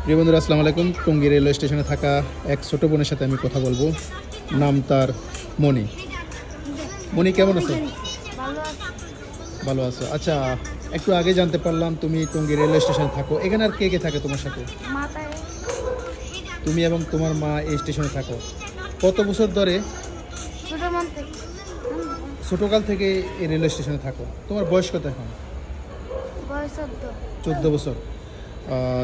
প্রিয় বন্ধুরা, আসসালামু আলাইকুম। টঙ্গী রেলওয়ে স্টেশনে থাকা এক ছোট বোনের সাথে আমি কথা বলবো। নাম তার মনি। মনি, কেমন আছো? ভালো আছো? আচ্ছা, একটু আগে জানতে পারলাম তুমি টঙ্গী রেলওয়ে স্টেশনে থাকো। এখানে আর কে কে থাকে তোমার সাথে? তুমি এবং তোমার মা এই স্টেশনে থাকো কত বছর ধরে? ছোটকাল থেকে এই রেলওয়ে স্টেশনে থাকো। তোমার বয়স কত এখন? 14 বছর।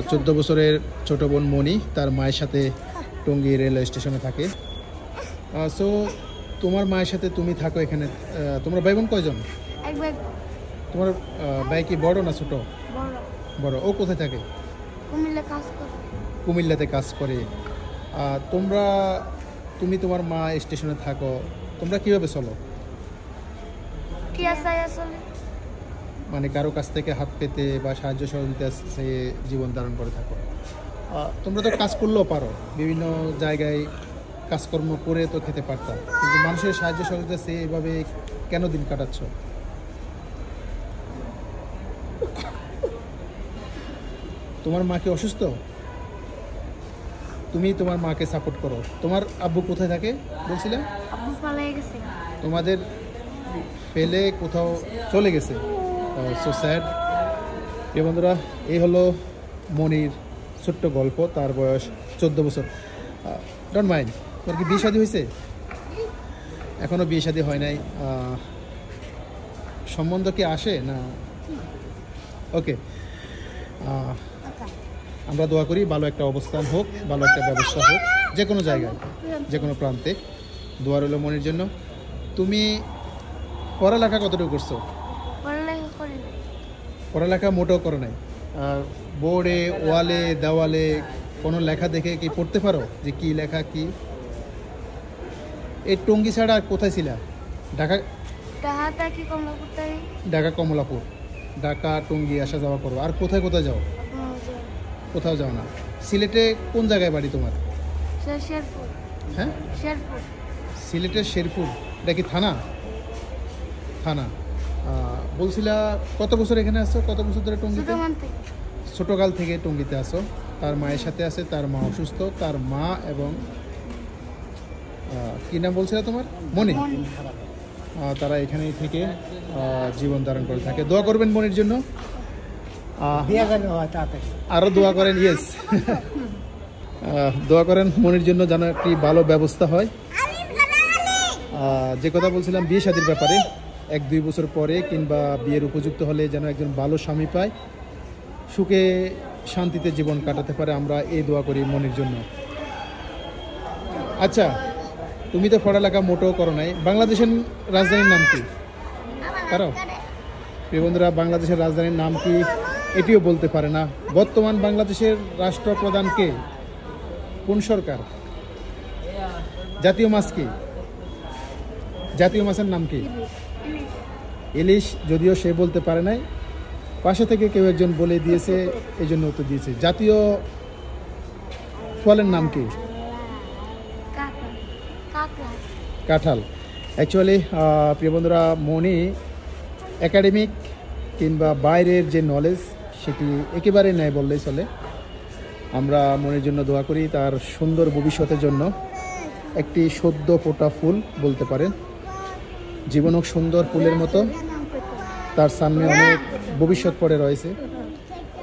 14 বছরের ছোট বোন মনি তার মায়ের সাথে টঙ্গী রেলওয়ে স্টেশনে থাকে। সো তোমার মায়ের সাথে তুমি থাকো এখানে। তোমার ভাই বোন কয়জন? তোমার ভাই কি বড় না ছোট? বড়। ও কোথায় থাকে? কুমিল্লাতে কাজ করে। তুমি তোমার মা স্টেশনে থাকো, তোমরা কিভাবে চলো? মানে কারো কাছ থেকে হাত পেতে বা সাহায্য সহযোগিতা জীবন ধারণ করে থাকো। তোমরা তো কাজ করলেও পারো, বিভিন্ন জায়গায় কাজকর্ম করে তো খেতে পারতাম, কিন্তু মানুষের সাহায্য সহযোগিতা সে এইভাবে কেন দিন কাটাচ্ছ? তোমার মা কি অসুস্থ? তুমি তোমার মাকে সাপোর্ট করো। তোমার আব্বু কোথায় থাকে বলছিলে? তোমাদের ফেলে কোথাও চলে গেছে। So sad. প্রিয় বন্ধুরা, এই হলো মনির ছোট্ট গল্প। তার বয়স 14 বছর। Don't mind. তোর কি বিয়ে শাদী হয়েছে? এখনও বিয়ে শাদী হয় নাই। সম্বন্ধ কি আসে না? ওকে, আমরা দোয়া করি ভালো একটা অবস্থান হোক, ভালো একটা ব্যবস্থা হোক, যে কোনো জায়গায়, যে কোনো প্রান্তে। দোয়া রইল মনির জন্য। তুমি পড়ালেখা কতটুকু করছো? পড়ালেখা মোটেও করো নাই। বোর্ডে, ওয়ালে, দেওয়ালে কোনো লেখা দেখে কি পড়তে পারো যে কি লেখা কি? এই টঙ্গী ছাড়া কোথায় ছিল? ঢাকা, কমলাপুর। ঢাকা টঙ্গী আসা যাওয়া করো। আর কোথায় কোথায় যাও? কোথাও যাও না। সিলেটে কোন জায়গায় বাড়ি তোমার? হ্যাঁ, সিলেটের শেরপুর। এটা কি থানা? থানা। বলছিলা কত বছর এখানে আসছো? কত বছর ধরে টঙ্গীতে? ছোটকাল থেকে টঙ্গীতে আসো। তার মায়ের সাথে আছে। তার মা অসুস্থ। তার মা এবং কি নাম বলছিল তোমার? মনি। তারা এখানেই থেকে জীবন ধারণ করে থাকে। দোয়া করবেন মনির জন্য। আরও দোয়া করেন। ইয়েস, দোয়া করেন মনির জন্য যেন একটি ভালো ব্যবস্থা হয়। যে কথা বলছিলাম বিয়ে শাদীর ব্যাপারে, 1-2 বছর পরে কিংবা বিয়ের উপযুক্ত হলে যেন একজন ভালো স্বামী পায়, সুখে শান্তিতে জীবন কাটাতে পারে, আমরা এই দোয়া করি মনির জন্য। আচ্ছা, তুমি তো পড়ালেখা মোটেও করো নাই। বাংলাদেশের রাজধানীর নাম কি? কারো প্রিয় বন্ধুরা, বাংলাদেশের রাজধানীর নাম কি এটিও বলতে পারে না। বর্তমান বাংলাদেশের রাষ্ট্রপ্রধান কে? কোন সরকার? জাতীয় মাছ কি? জাতীয় মাছের নাম কি? ইলিশ। যদিও সে বলতে পারে নাই, পাশে থেকে কেউ একজন বলে দিয়েছে, এই জন্য উত্তর দিয়েছে। জাতীয় ফলের নাম কি? কাঁঠাল। অ্যাকচুয়ালি প্রিয় বন্ধুরা, মনি একাডেমিক কিংবা বাইরের যে নলেজ সেটি একেবারে নেয় বললেই চলে। আমরা মনির জন্য দোয়া করি, তার সুন্দর ভবিষ্যতের জন্য। একটি সদ্য ফোটা ফুল বলতে পারেন। জীবন হোক সুন্দর ফুলের মতো, তার সামনে অনেক ভবিষ্যৎ পড়ে রয়েছে।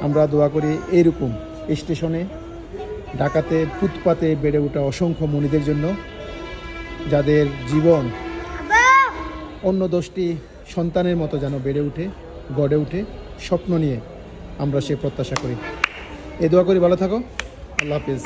আমরা দোয়া করি এইরকম স্টেশনে, ঢাকাতে, ফুটপাতে বেড়ে ওঠা অসংখ্য মনিদের জন্য, যাদের জীবন অন্য 10টি সন্তানের মতো যেন বেড়ে উঠে, গড়ে উঠে, স্বপ্ন নিয়ে আমরা সে প্রত্যাশা করি। এই দোয়া করি। ভালো থাকো। আল্লাহ হাফিজ।